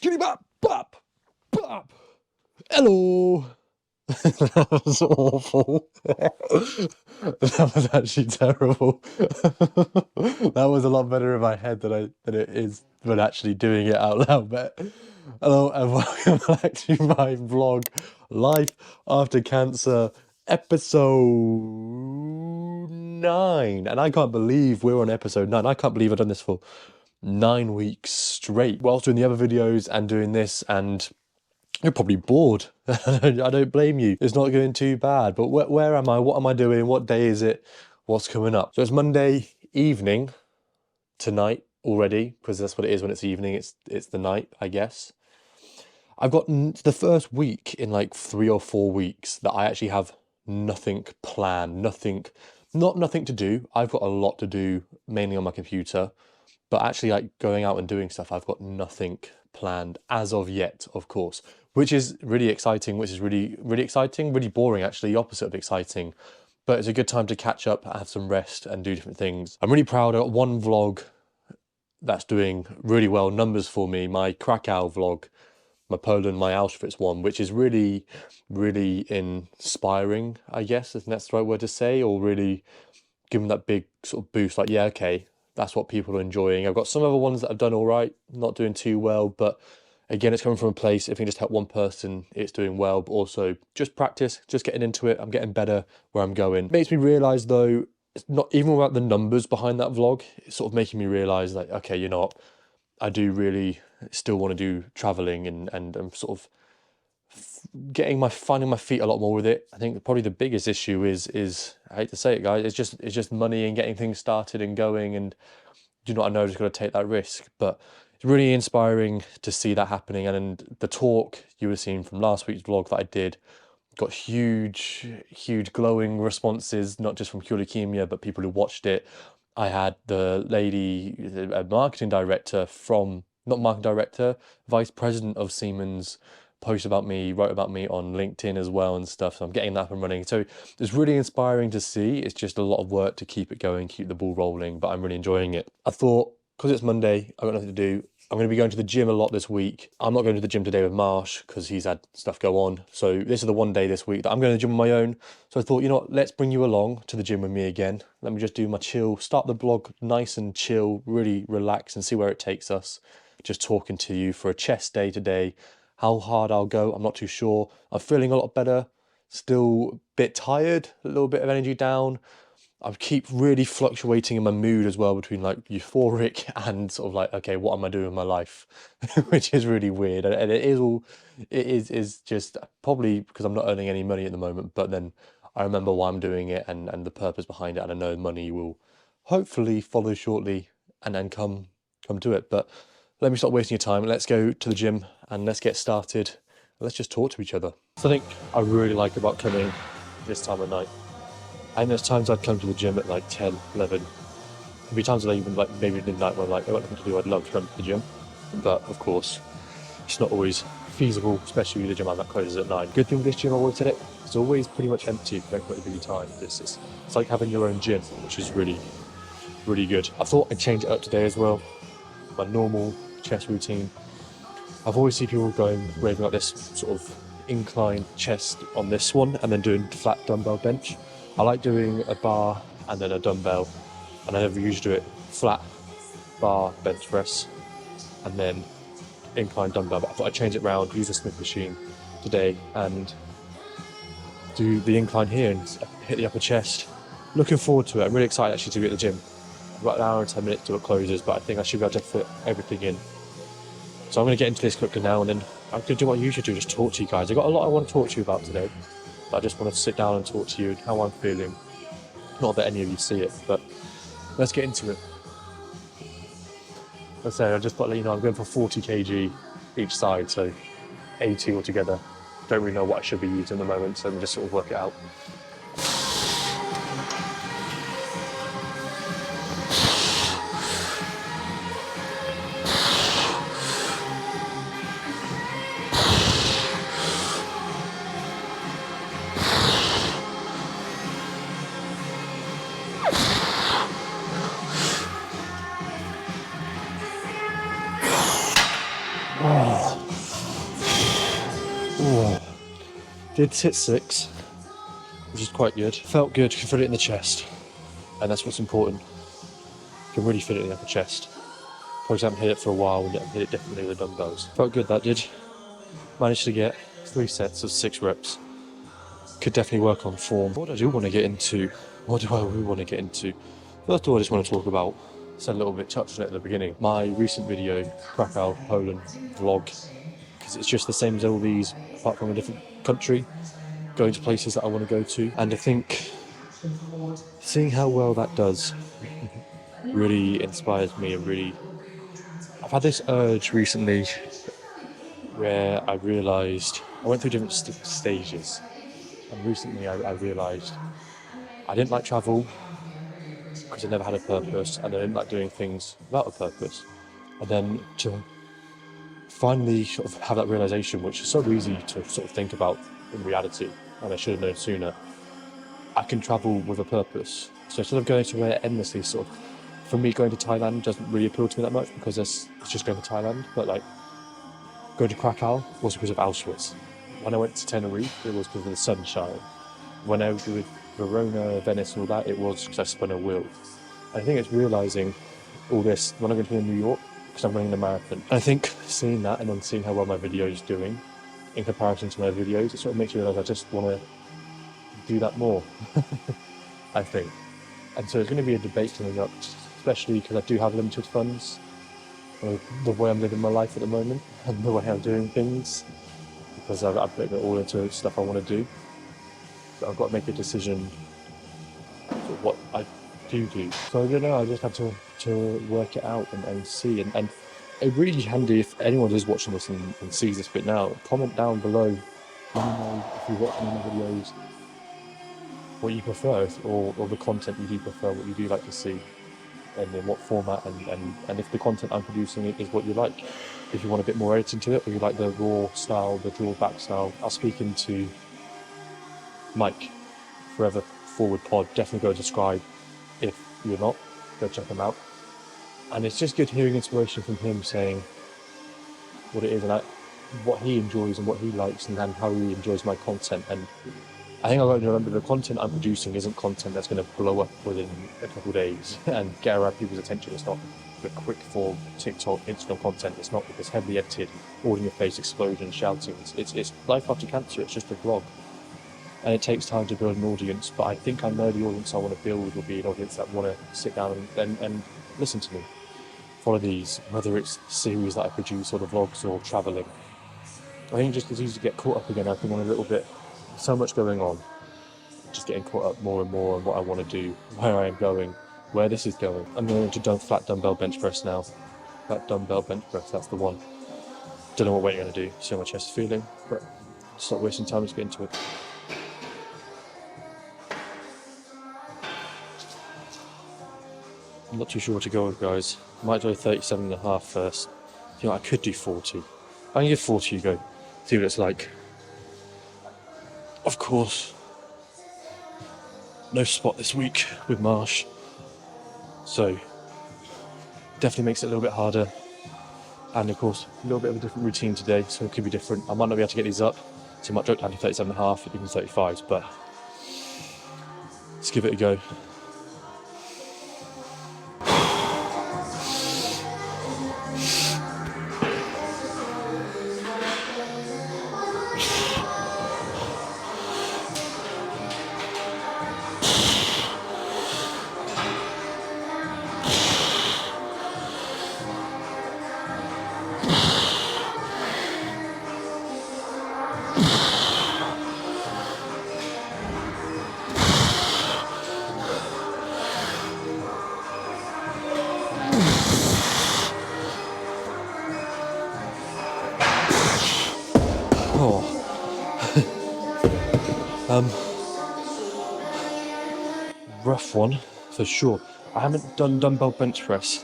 skitty bop, bop, bop. Hello. That was awful. That was actually terrible. That was a lot better in my head than it is when actually doing it out loud. But hello and welcome back to my vlog, Life After Cancer, episode 9. And I can't believe we're on episode 9. I can't believe I've done this for 9 weeks straight whilst doing the other videos and doing this, and you're probably bored. I don't blame you. It's not going too bad, but where am I? What am I doing? What day is it? What's coming up? So it's Monday evening tonight already, because that's what it is when it's evening. It's the night, I guess. I've got the first week in like 3 or 4 weeks that I actually have nothing planned, nothing to do. I've got a lot to do, mainly on my computer, but actually like going out and doing stuff, I've got nothing planned as of yet, of course, which is really exciting, which is really exciting, really boring actually, the opposite of exciting. But it's a good time to catch up, have some rest and do different things. I'm really proud. I got one vlog that's doing really well numbers for me, my Krakow vlog, my Poland, my Auschwitz one, which is really inspiring, I guess, if that's the right word to say, or really giving that big sort of boost, like, yeah, okay, that's what people are enjoying. I've got some other ones that I've done all right, not doing too well, but again, it's coming from a place, if you can just help one person, it's doing well, but also just practice, just getting into it. I'm getting better where I'm going. It makes me realise though, it's not even about the numbers behind that vlog, it's sort of making me realise like, okay, you know what, I do really still want to do travelling, and I'm sort of finding my feet a lot more with it. I think probably the biggest issue is I hate to say it, guys, it's just money and getting things started and going, and do you know what, I know I've just got to take that risk. But it's really inspiring to see that happening. And the talk you would have seen from last week's vlog that I did got huge glowing responses, not just from Cure Leukemia, but people who watched it. I had the lady, a marketing director from, not marketing director, vice president of Siemens, post about me, wrote about me on LinkedIn as well and stuff. So I'm getting that up and running. So it's really inspiring to see. It's just a lot of work to keep it going, keep the ball rolling, but I'm really enjoying it. I thought, because it's Monday, I've got nothing to do, I'm going to be going to the gym a lot this week. I'm not going to the gym today with Marsh because he's had stuff go on. So this is the one day this week that I'm going to the gym on my own. So I thought, you know what, let's bring you along to the gym with me again. Let me just do my chill, start the blog nice and chill, really relax and see where it takes us. Just talking to you for a chest day today. How hard I'll go, I'm not too sure. I'm feeling a lot better, still a bit tired, a little bit of energy down. I keep really fluctuating in my mood as well, between like euphoric and sort of like, okay, what am I doing with my life? Which is really weird. And it is just probably because I'm not earning any money at the moment, but then I remember why I'm doing it and the purpose behind it, and I know money will hopefully follow shortly and then come to it. But let me stop wasting your time. Let's go to the gym and let's get started. Let's just talk to each other. Something I really like about coming this time of night. And there's times I'd come to the gym at like 10, 11. There'd be times like even like maybe midnight where I'm like, I've got nothing to do, I'd love to come to the gym. But of course, it's not always feasible, especially with the gym that closes at 9. Good thing with this gym, I always said it, it's always pretty much empty if you don't put a busy time. It's like having your own gym, which is really good. I thought I'd change it up today as well. My normal chest routine. I've always seen people raving like this sort of incline chest on this one, and then doing flat dumbbell bench. I like doing a bar and then a dumbbell, and I never usually do it flat bar bench press and then incline dumbbell. But I thought I'd change it around, use a Smith machine today and do the incline here and hit the upper chest. Looking forward to it. I'm really excited actually to be at the gym. About an hour and 10 minutes till it closes, but I think I should be able to fit everything in. So I'm going to get into this quickly now, and then I'm going to do what I usually do, just talk to you guys. I've got a lot I want to talk to you about today, but I just want to sit down and talk to you and how I'm feeling. Not that any of you see it, but let's get into it. Let's say I just thought, you know, I'm going for 40 kg each side, so 80 altogether. Don't really know what I should be using at the moment, so I'm just sort of work it out. Oh. Oh. Did hit 6, which is quite good. Felt good, could feel it in the chest. And that's what's important. You can really feel it in the upper chest. For example, hit it for a while and hit it definitely with the dumbbells. Felt good, that did. Managed to get 3 sets of 6 reps. Could definitely work on form. What I do want to get into, what do I really want to get into? First of all, I just want to talk about, said a little bit, touched on it at the beginning, my recent video, Krakow, Poland vlog, because it's just the same as all these, apart from a different country, going to places that I want to go to. And I think seeing how well that does really inspires me and really, I've had this urge recently where I realised, I went through different stages, and recently I realised I didn't like travel because I never had a purpose, and I didn't like doing things without a purpose. And then to finally sort of have that realisation, which is so easy to sort of think about in reality, and I should have known sooner, I can travel with a purpose. So instead of going somewhere endlessly, sort of, for me, going to Thailand doesn't really appeal to me that much because it's just going to Thailand, but like going to Krakow was because of Auschwitz. When I went to Tenerife, it was because of the sunshine. When I was with Verona, Venice and all that, it was because I spun a wheel. And I think it's realising all this when I'm going to be in New York, because I'm running a marathon. And I think seeing that and then seeing how well my video is doing in comparison to my videos, it sort of makes me realise I just want to do that more, I think. And so it's going to be a debate coming up, especially because I do have limited funds, the way I'm living my life at the moment and the way I'm doing things, because I've put it all into stuff I want to do. But I've got to make a decision for what I do. So I don't know, I just have to work it out and see. And it's really handy if anyone is watching this and sees this bit now, comment down below. Let me know if you're watching my videos, what you prefer, or the content you do prefer, what you do like to see, and in what format, and if the content I'm producing is what you like. If you want a bit more editing to it, or you like the raw style, the draw back style. I'll speak into Mike, Forever Forward Pod. Definitely go subscribe if you're not. Go check him out. And it's just good hearing inspiration from him saying what it is and what he enjoys and what he likes and how he enjoys my content. And I think I've got to remember the content I'm producing isn't content that's going to blow up within a couple of days and get around people's attention. It's not the quick form TikTok, Instagram content. It's not this heavily edited, all in your face explosion, shouting. It's life after cancer. It's just a vlog. And it takes time to build an audience, but I think I know the audience I want to build will be an audience that want to sit down and listen to me. Follow these, whether it's series that I produce or the vlogs or travelling. I think just it's easy to get caught up again. I think on a little bit, so much going on, just getting caught up more and more on what I want to do, where I am going, where this is going. I'm going to flat dumbbell bench press now. Flat dumbbell bench press, that's the one. Don't know what weight I'm going to do, see how my chest is feeling, but stop wasting time, let's get into it. I'm not too sure what to go with, guys. I might do 37.5 first. You know, I could do 40. I can give 40 a go, see what it's like. Of course, no spot this week with Marsh, so definitely makes it a little bit harder. And of course, a little bit of a different routine today, so it could be different. I might not be able to get these up, so I might drop down to 37.5, even 35s, but let's give it a go. Rough one, for sure. I haven't done dumbbell bench press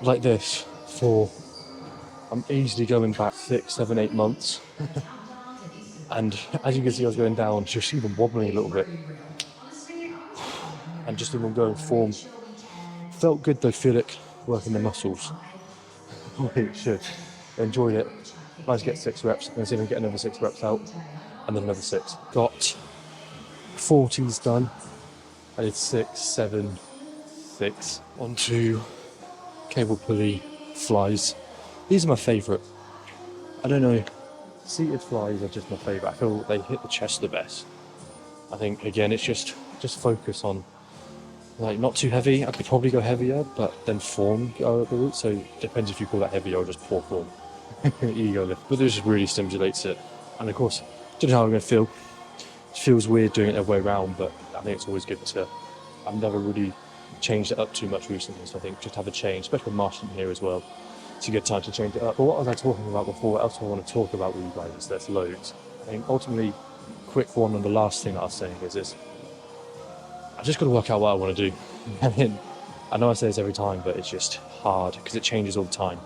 like this for, I'm easily going back 6, 7, 8 months. And as you can see, I was going down, just even wobbling a little bit. And just even going form. Felt good though, feel it working the muscles. It should. enjoyed it. Managed to get 6 reps, and see if I can get another 6 reps out, and then another 6. Got 40s done. I did 6, 7, 6. Onto cable pulley flies. These are my favourite. I don't know, seated flies are just my favourite. I feel they hit the chest the best. I think, again, it's just focus on, like, not too heavy. I could probably go heavier, but then form go the route, so it depends if you call that heavy or just poor form. Ego lift. But this just really stimulates it. And of course, don't know how I'm going to feel. It feels weird doing it the other way around, but I think it's always good to... I've never really changed it up too much recently, so I think just have a change, especially with Martian here as well. It's a good time to change it up. But what was I talking about before? What else do I want to talk about with you guys? There's loads. I think ultimately, quick one, and the last thing that I was saying is this. I just got to work out what I want to do. I mean, I know I say this every time, but it's just hard because it changes all the time.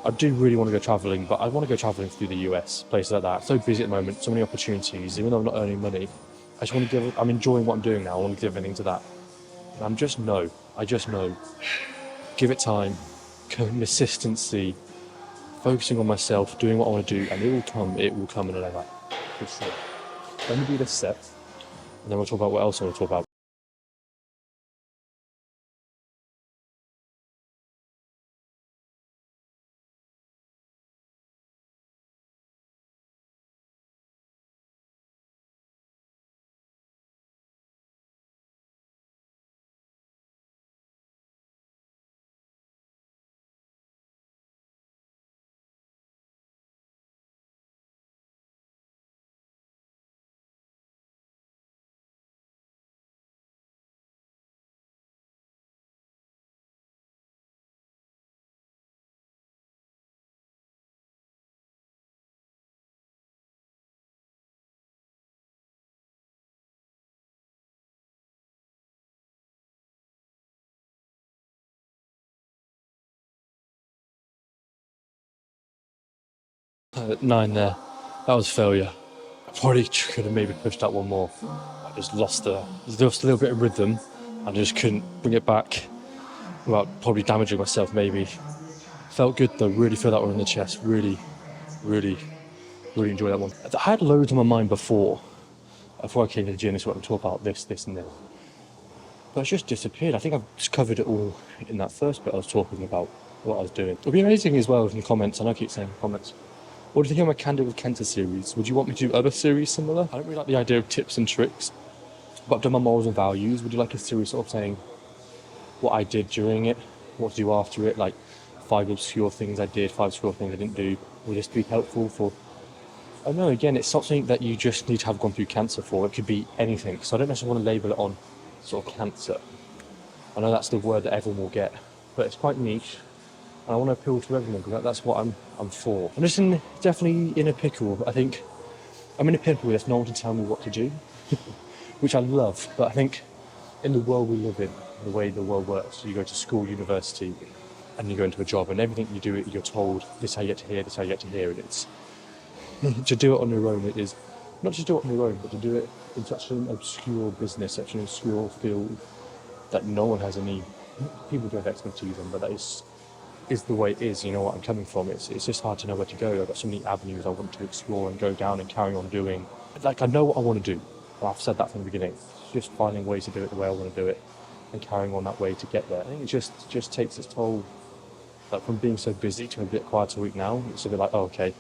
I do really want to go travelling, but I want to go travelling through the US, places like that. So busy at the moment, so many opportunities. Even though I'm not earning money, I just want to give. I'm enjoying what I'm doing now. I want to give everything to that. And I just know. Give it time, consistency, focusing on myself, doing what I want to do, and it will come in a way. For sure. Let me do this set, and then we'll talk about what else I want to talk about. At 9 there, that was failure. I probably could have maybe pushed that one more. I just lost a little bit of rhythm. I just couldn't bring it back without probably damaging myself maybe. Felt good though, really feel that one in the chest. Really enjoyed that one. I had loads on my mind before I came to the gym. This is what I'm talking about, this and this. But it's just disappeared. I think I've just covered it all in that first bit I was talking about, what I was doing. It'll be amazing as well in the comments, and I keep saying comments. What do you think of my Candid with Kenta series? Would you want me to do other series similar? I don't really like the idea of tips and tricks, but I've done my morals and values. Would you like a series sort of saying what I did during it, what to do after it, like 5 obscure things I did, 5 obscure things I didn't do? Would this be helpful for... I don't know, again, it's something that you just need to have gone through cancer for. It could be anything, so I don't necessarily want to label it on sort of cancer. I know that's the word that everyone will get, but it's quite niche. And I want to appeal to everyone because that's what I'm for. I'm just definitely in a pickle. I think I'm in a pickle with no one to tell me what to do, which I love. But I think in the world we live in, the way the world works, you go to school, university, and you go into a job, and everything you do, you're told this is how you get to here, this is how you get to here, and it's to do it on your own. It is not just do it on your own, but to do it in such an obscure business, such an obscure field that no one has any. People do have expertise in, but that is the way it is. You know what I'm coming from. It's just hard to know where to go. I've got so many avenues I want to explore and go down and carry on doing. Like, I know what I want to do. I've said that from the beginning. It's just finding ways to do it the way I want to do it and carrying on that way to get there. I think it just takes its toll. Like, from being so busy to a bit quieter week now, it's a bit like, oh, okay,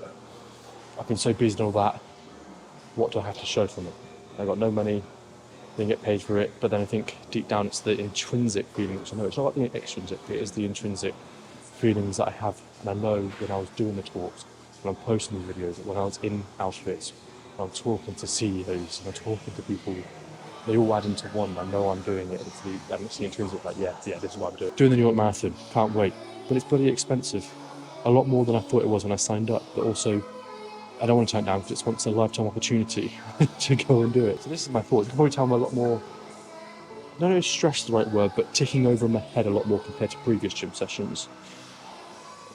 I've been so busy and all that. What do I have to show from it? I've got no money, didn't get paid for it. But then I think deep down it's the intrinsic feeling, which I know it's not like the extrinsic, it is the intrinsic feelings that I have. And I know when I was doing the talks, when I'm posting these videos, when I was in Auschwitz, when I'm talking to CEOs, and I'm talking to people, they all add into one. I know I'm doing it. It's the intrinsic, like, yeah, this is what I'm doing. Doing the New York Marathon, can't wait. But it's bloody expensive. A lot more than I thought it was when I signed up. But also, I don't want to turn it down because it's once a lifetime opportunity to go and do it. So this is my thought. You can probably tell I'm a lot more, I don't know if stress is the right word, but ticking over in my head a lot more compared to previous gym sessions.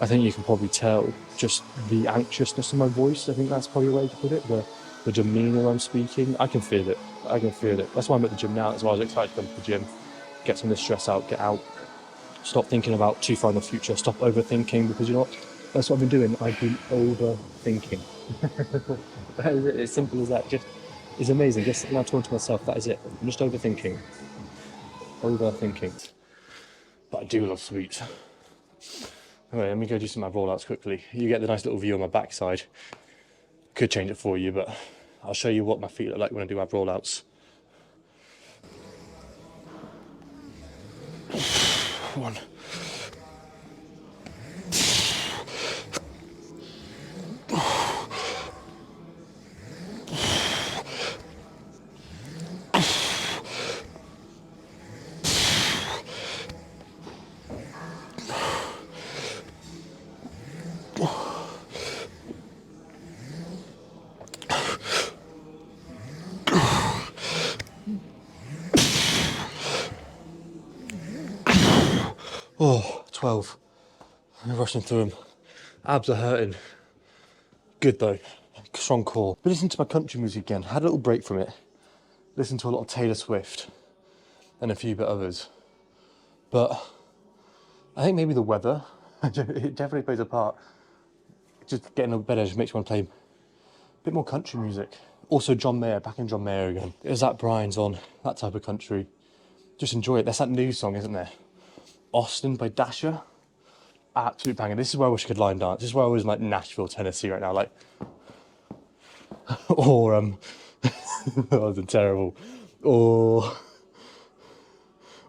I think you can probably tell just the anxiousness in my voice. I think that's probably a way to put it. The demeanour I'm speaking, I can feel it. That's why I'm at the gym now. That's why I was excited to come to the gym, get some of this stress out, get out, stop thinking about too far in the future, stop overthinking, because you know what? That's what I've been doing. I've been overthinking. That is it. As simple as that. Just it's amazing. Just sitting there talking to myself. That is it. I'm just overthinking. Overthinking. But I do love sweets. Anyway, let me go do some of my rollouts quickly. You get the nice little view on my backside. Could change it for you, but I'll show you what my feet look like when I do ab rollouts. One. Oh, 12. I'm rushing through them. Abs are hurting. Good though. Strong core. But listen to my country music again. Had a little break from it. Listened to a lot of Taylor Swift and a few bit others. But I think maybe the weather, it definitely plays a part. Just getting a better just makes me want to play a bit more country music. Also John Mayer, back in John Mayer again. There's that Brian's on, that type of country. Just enjoy it. That's that new song, isn't there? Austin by Dasher. Absolute banger. This is where I wish I could line dance. This is where I was like Nashville, Tennessee right now. Like, or that was terrible. Or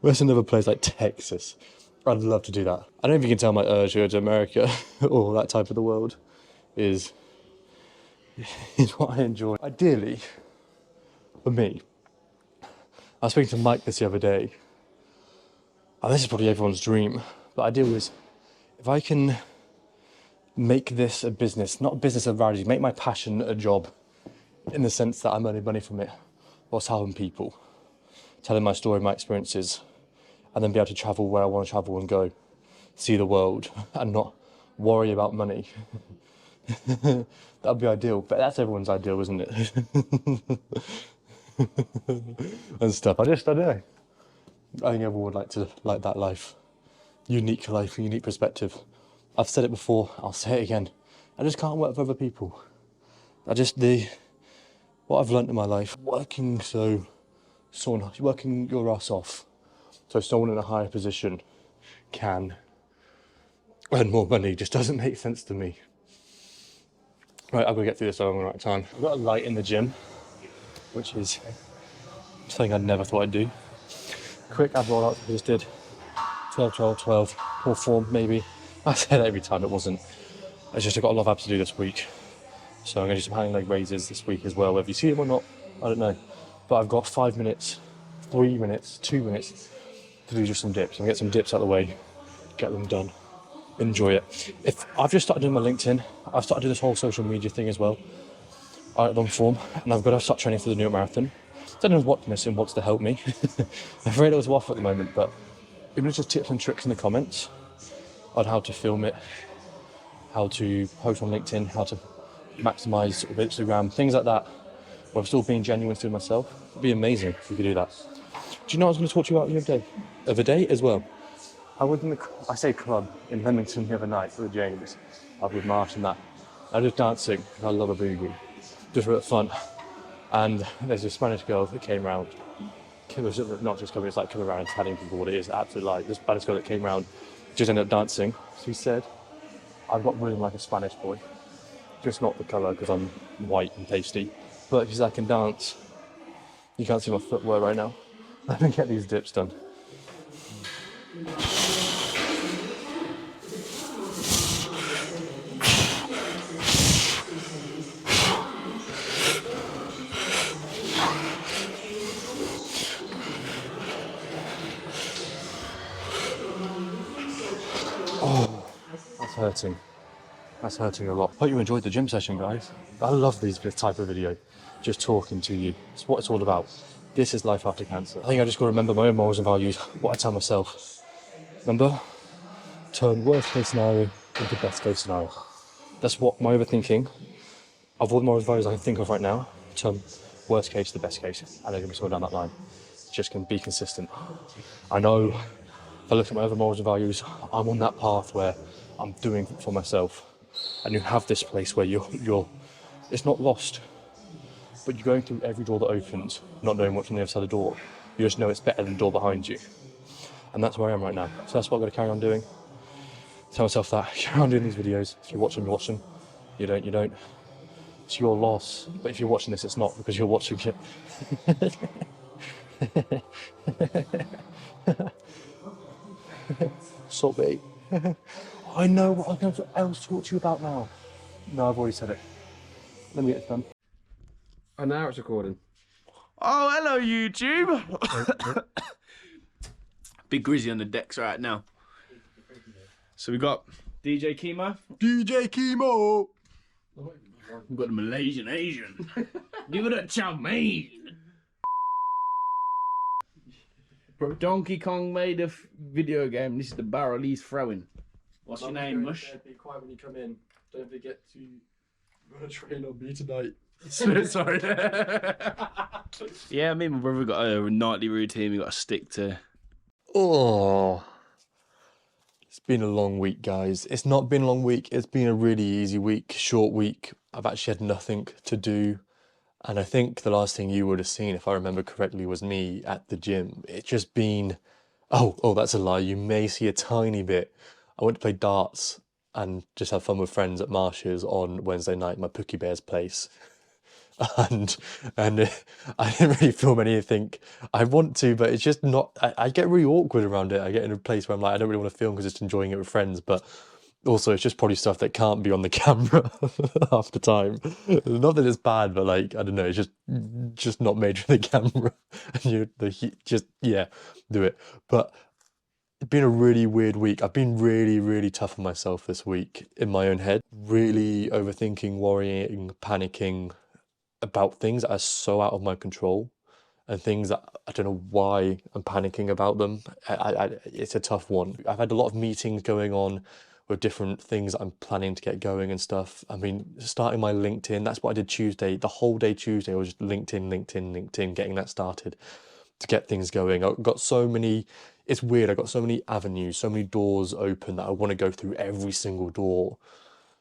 where's another place like Texas? I'd love to do that. I don't know if you can tell my urge to go to America or that type of the world is what I enjoy. Ideally, for me, I was speaking to Mike this the other day, and this is probably everyone's dream, but ideal is if I can make this a business, not a business of value, make my passion a job in the sense that I'm earning money from it whilst helping people, telling my story, my experiences, and then be able to travel where I want to travel and go, see the world, and not worry about money. That'd be ideal, but that's everyone's ideal, isn't it? And stuff. I don't know. I think everyone would like that life. Unique life, unique perspective. I've said it before, I'll say it again. I just can't work for other people. What I've learnt in my life, working your ass off, so someone in a higher position can earn more money, just doesn't make sense to me. Right, I'm gonna get through this on the right time. I've got a light in the gym, which is something I never thought I'd do. Quick ab rollout, I just did 12, 12, 12, poor form maybe. I say that every time, it wasn't. It's just I've got a lot of abs to do this week. So I'm gonna do some hanging leg raises this week as well. Whether you see them or not, I don't know. But I've got 5 minutes, 3 minutes, 2 minutes to do just some dips. I'm gonna get some dips out of the way, get them done, enjoy it. If I've just started doing my LinkedIn, I've started doing this whole social media thing as well. I'm on form, and I've got to start training for the New York Marathon. I don't know what missing wants to help me. I'm afraid it was off at the moment, but even if just tips and tricks in the comments on how to film it, how to post on LinkedIn, how to maximise sort of Instagram, things like that, while still being genuine to myself, it'd be amazing if we could do that. Do you know what I was going to talk to you about the other day as well? I was in I say club in Leamington the other night for the James. I was with Marsh and that. I was dancing, I love a boogie, just for fun. And there's a Spanish girl that came round. It was not just coming, it's like coming around and telling people what it is. Absolutely like this Spanish girl that came round just ended up dancing. She said, I've got rhythm like a Spanish boy. Just not the colour because I'm white and pasty. But she said, I can dance. You can't see my footwear right now. Let me get these dips done. Oh, that's hurting. That's hurting a lot. Hope you enjoyed the gym session, guys. I love this type of video. Just talking to you. It's what it's all about. This is life after cancer. I think I just got to remember my own morals and values, what I tell myself. Remember? Turn worst case scenario into best case scenario. That's what my overthinking of all the morals and values I can think of right now, turn worst case to best case. And I'm going to go down that line. Just can be consistent. I know if I look at my other morals and values, I'm on that path where I'm doing for myself. and you have this place where it's not lost, but you're going through every door that opens, not knowing what's on the other side of the door. You just know it's better than the door behind you. And that's where I am right now. So that's what I've got to carry on doing. Tell myself that. Carry on doing these videos. If you watch them, you watch them. You don't, you don't. It's your loss. But if you're watching this, it's not, because you're watching it. Sorry. I know what I'm going to else talk to you about now. No, I've already said it. Let me get it done. And now it's recording. Oh, hello, YouTube. Big Grizzy on the decks right now. So we got DJ Chemo. DJ Chemo! We've got the Malaysian Asian. Give it a chow mein. Donkey Kong made a video game. This is the barrel he's throwing. What's your name, Mush? Be quiet when you come in. Don't forget to run a train on me tonight. Sorry. Yeah, me and my brother got a nightly routine we got to stick to. Oh. It's been a long week, guys. It's not been a long week. It's been a really easy week, short week. I've actually had nothing to do. And I think the last thing you would have seen, if I remember correctly, was me at the gym. It's just been... Oh, that's a lie. You may see a tiny bit. I went to play darts and just have fun with friends at Marsh's on Wednesday night, my Pookie Bear's place. And I didn't really film anything. I want to, but it's just not... I get really awkward around it. I get in a place where I'm like, I don't really want to film because just enjoying it with friends, but... Also, it's just probably stuff that can't be on the camera half the time. Not that it's bad, but like, I don't know, it's just not made for the camera. And do it. But it's been a really weird week. I've been really, really tough on myself this week in my own head. Really overthinking, worrying, panicking about things that are so out of my control. And things that I don't know why I'm panicking about them. It's a tough one. I've had a lot of meetings going on with different things that I'm planning to get going and stuff. I mean, starting my LinkedIn, that's what I did Tuesday. The whole day Tuesday was just LinkedIn, getting that started to get things going. I've got so many, it's weird, I've got so many avenues, so many doors open that I want to go through every single door.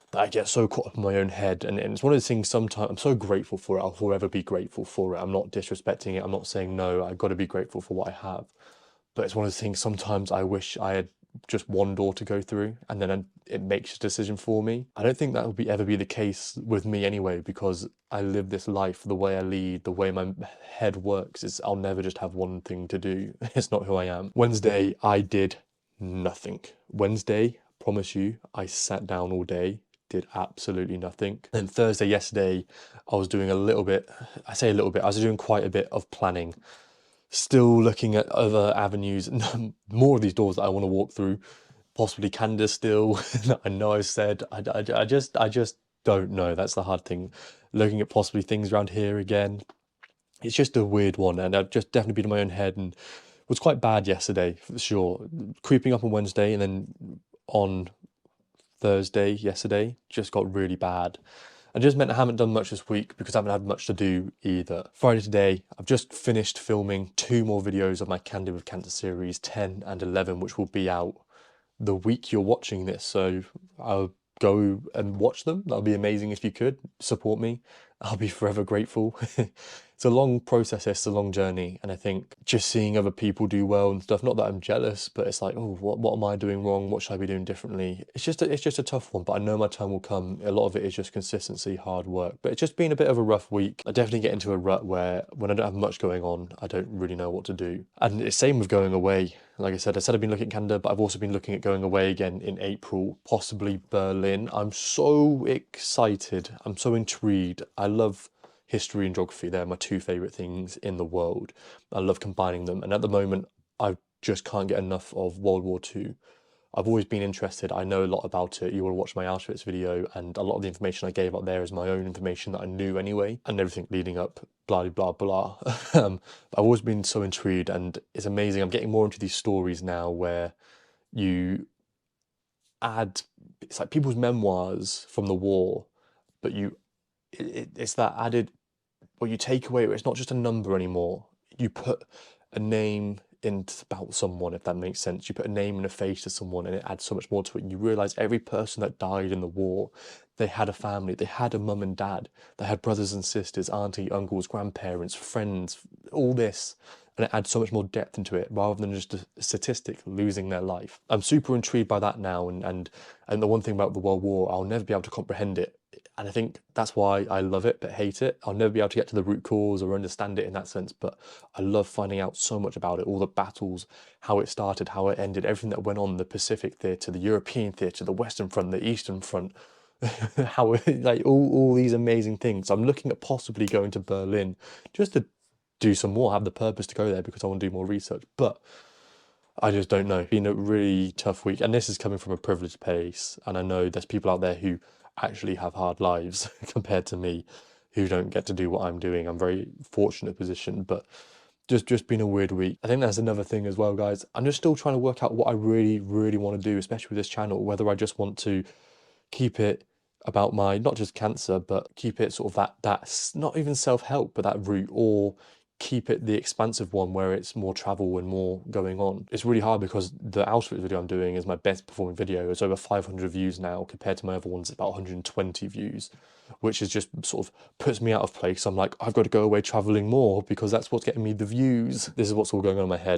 That I get so caught up in my own head, and it's one of those things sometimes I'm so grateful for it. I'll forever be grateful for it. I'm not disrespecting it. I'm not saying no, I've got to be grateful for what I have. But it's one of those things sometimes I wish I had just one door to go through and then it makes a decision for me. I don't think that will ever be the case with me anyway, because I live this life, the way I lead, the way my head works is I'll never just have one thing to do. It's not who I am. Wednesday, I did nothing. Wednesday, promise you, I sat down all day, did absolutely nothing. Then Thursday, yesterday, I was doing a little bit, I say a little bit, I was doing quite a bit of planning. Still looking at other avenues, more of these doors that I want to walk through, possibly Candid still. I know I've said, I just don't know. That's the hard thing. Looking at possibly things around here again. It's just a weird one, and I've just definitely been in my own head, and it was quite bad yesterday, for sure. Creeping up on Wednesday, and then on Thursday, yesterday, just got really bad. And just meant I haven't done much this week because I haven't had much to do either. Friday today, I've just finished filming 2 more videos of my Candid with Cancer series, 10 and 11, which will be out the week you're watching this. So I'll go and watch them. That'll be amazing if you could support me. I'll be forever grateful. It's a long process, it's a long journey, and I think just seeing other people do well and stuff, not that I'm jealous, but it's like, oh, what am I doing wrong? What should I be doing differently? It's just a tough one, but I know my time will come. A lot of it is just consistency, hard work, but it's just been a bit of a rough week. I definitely get into a rut where when I don't have much going on, I don't really know what to do. And it's same with going away. Like I said I've been looking at Canada, but I've also been looking at going away again in April, possibly Berlin. I'm so excited. I'm so intrigued. I love history and geography. They're my 2 favourite things in the world. I love combining them. And at the moment, I just can't get enough of World War II. I've always been interested. I know a lot about it. You will watch my Auschwitz video, and a lot of the information I gave up there is my own information that I knew anyway, and everything leading up, blah, blah, blah. I've always been so intrigued, and it's amazing. I'm getting more into these stories now where you add, it's like people's memoirs from the war, but it's that added, well, you take away, it's not just a number anymore. You put a name, about someone, if that makes sense. You put a name and a face to someone and it adds so much more to it. And you realize every person that died in the war, they had a family, they had a mum and dad, they had brothers and sisters, auntie, uncles, grandparents, friends, all this. And it adds so much more depth into it rather than just a statistic losing their life. I'm super intrigued by that now, and the one thing about the World War, I'll never be able to comprehend it. And I think that's why I love it but hate it. I'll never be able to get to the root cause or understand it in that sense, but I love finding out so much about it, all the battles, how it started, how it ended, everything that went on, the Pacific theatre, the European theatre, the Western Front, the Eastern Front, how like all these amazing things. I'm looking at possibly going to Berlin just to do some more, have the purpose to go there because I want to do more research. But I just don't know. It's been a really tough week, and this is coming from a privileged place. And I know there's people out there who actually have hard lives compared to me, who don't get to do what I'm doing. I'm very fortunate position, but just been a weird week. I think that's another thing as well, guys. I'm just still trying to work out what I really, really want to do, especially with this channel. Whether I just want to keep it about my not just cancer, but keep it sort of that's not even self-help, but that route, or keep it the expansive one where it's more travel and more going on. It's really hard because the Auschwitz video I'm doing is my best performing video. It's over 500 views now compared to my other ones, about 120 views, which is just sort of puts me out of place. I'm like, I've got to go away traveling more because that's what's getting me the views. This is what's all going on in my head.